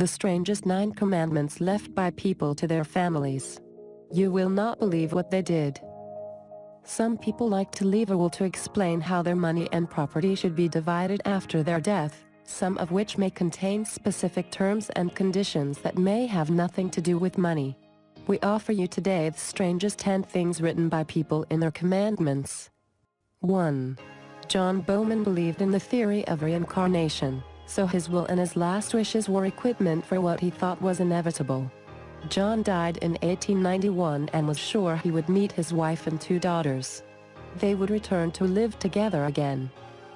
The strangest 9 commandments left by people to their families. You will not believe what they did. Some people like to leave a will to explain how their money and property should be divided after their death, some of which may contain specific terms and conditions that may have nothing to do with money. We offer you today the strangest 10 things written by people in their commandments. 1. John Bowman believed in the theory of reincarnation, so his will and his last wishes were equipment for what he thought was inevitable. John died in 1891 and was sure he would meet his wife and 2 daughters. They would return to live together again.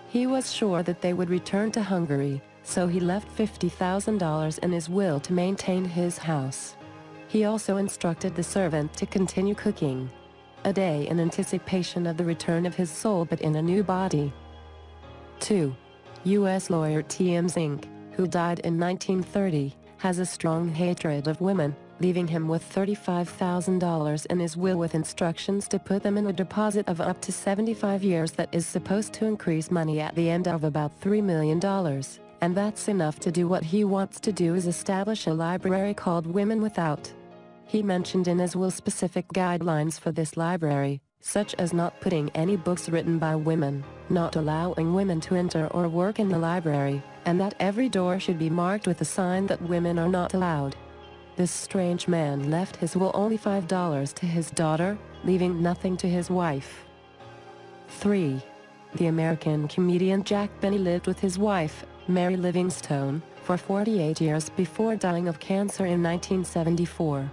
He was sure that they would return to Hungary, so he left $50,000 in his will to maintain his house. He also instructed the servant to continue cooking a day in anticipation of the return of his soul but in a new body. 2. U.S. lawyer T.M. Zinc, who died in 1930, has a strong hatred of women, leaving him with $35,000 in his will with instructions to put them in a deposit of up to 75 years that is supposed to increase money at the end of about $3 million, and that's enough to do what he wants to do, is establish a library called Women Without. He mentioned in his will specific guidelines for this library, such as not putting any books written by women, not allowing women to enter or work in the library, and that every door should be marked with a sign that women are not allowed. This strange man left his will only $5 to his daughter, leaving nothing to his wife. 3. The American comedian Jack Benny lived with his wife, Mary Livingstone, for 48 years before dying of cancer in 1974.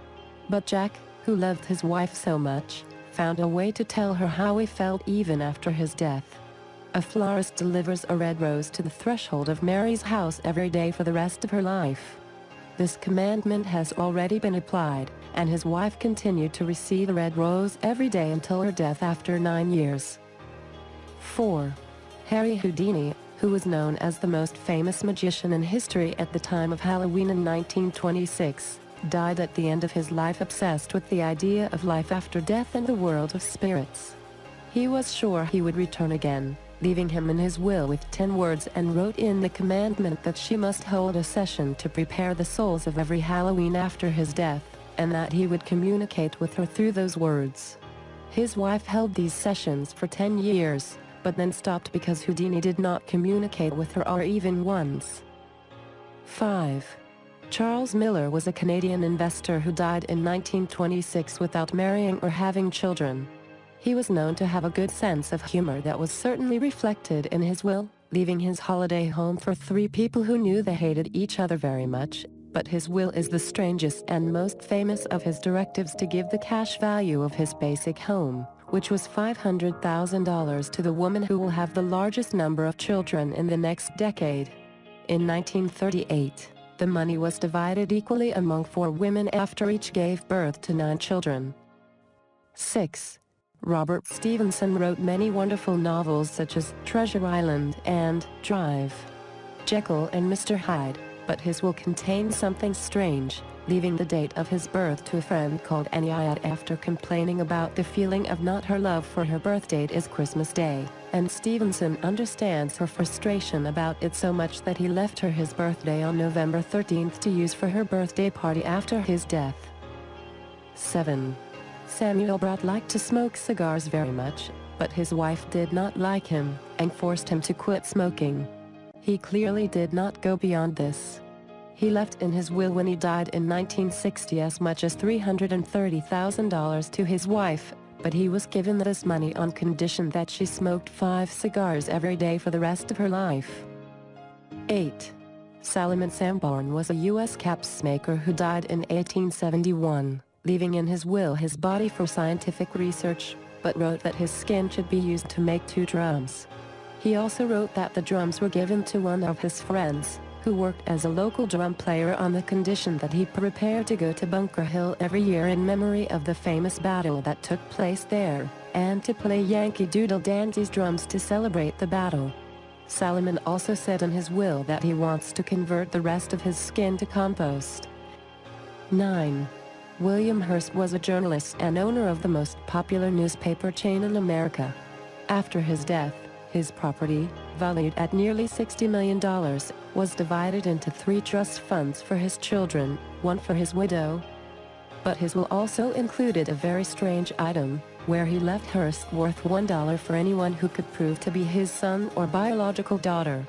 But Jack, who loved his wife so much, found a way to tell her how he felt even after his death. A florist delivers a red rose to the threshold of Mary's house every day for the rest of her life. This commandment has already been applied, and his wife continued to receive a red rose every day until her death after 9 years. 4. Harry Houdini, who was known as the most famous magician in history at the time of Halloween in 1926, died at the end of his life obsessed with the idea of life after death and the world of spirits. He was sure he would return again, leaving him in his will with 10 words, and wrote in the commandment that she must hold a session to prepare the souls of every Halloween after his death, and that he would communicate with her through those words. His wife held these sessions for 10 years, but then stopped because Houdini did not communicate with her or even once. 5. Charles Miller was a Canadian investor who died in 1926 without marrying or having children. He was known to have a good sense of humor that was certainly reflected in his will, leaving his holiday home for 3 people who knew they hated each other very much, but his will is the strangest and most famous of his directives to give the cash value of his basic home, which was $500,000, to the woman who will have the largest number of children in the next decade. In 1938, the money was divided equally among 4 women after each gave birth to 9 children. 6. Robert Stevenson wrote many wonderful novels such as Treasure Island and Drive, Jekyll and Mr. Hyde, but his will contained something strange, leaving the date of his birth to a friend called Annie after complaining about the feeling of not her love for her birth date is Christmas Day, and Stevenson understands her frustration about it so much that he left her his birthday on November 13th to use for her birthday party after his death. 7. Samuel Bratt liked to smoke cigars very much, but his wife did not like him, and forced him to quit smoking. He clearly did not go beyond this. He left in his will when he died in 1960 as much as $330,000 to his wife, but he was given this money on condition that she smoked 5 cigars every day for the rest of her life. 8. Salomon Sanborn was a U.S. caps maker who died in 1871, leaving in his will his body for scientific research, but wrote that his skin should be used to make 2 drums. He also wrote that the drums were given to one of his friends, who worked as a local drum player, on the condition that he prepared to go to Bunker Hill every year in memory of the famous battle that took place there, and to play Yankee Doodle Dandy's drums to celebrate the battle. Salomon also said in his will that he wants to convert the rest of his skin to compost. 9. William Hearst was a journalist and owner of the most popular newspaper chain in America. After his death, His property, valued at nearly $60 million, was divided into 3 trust funds for his children, 1 for his widow. But his will also included a very strange item, where he left Hearst worth $1 for anyone who could prove to be his son or biological daughter.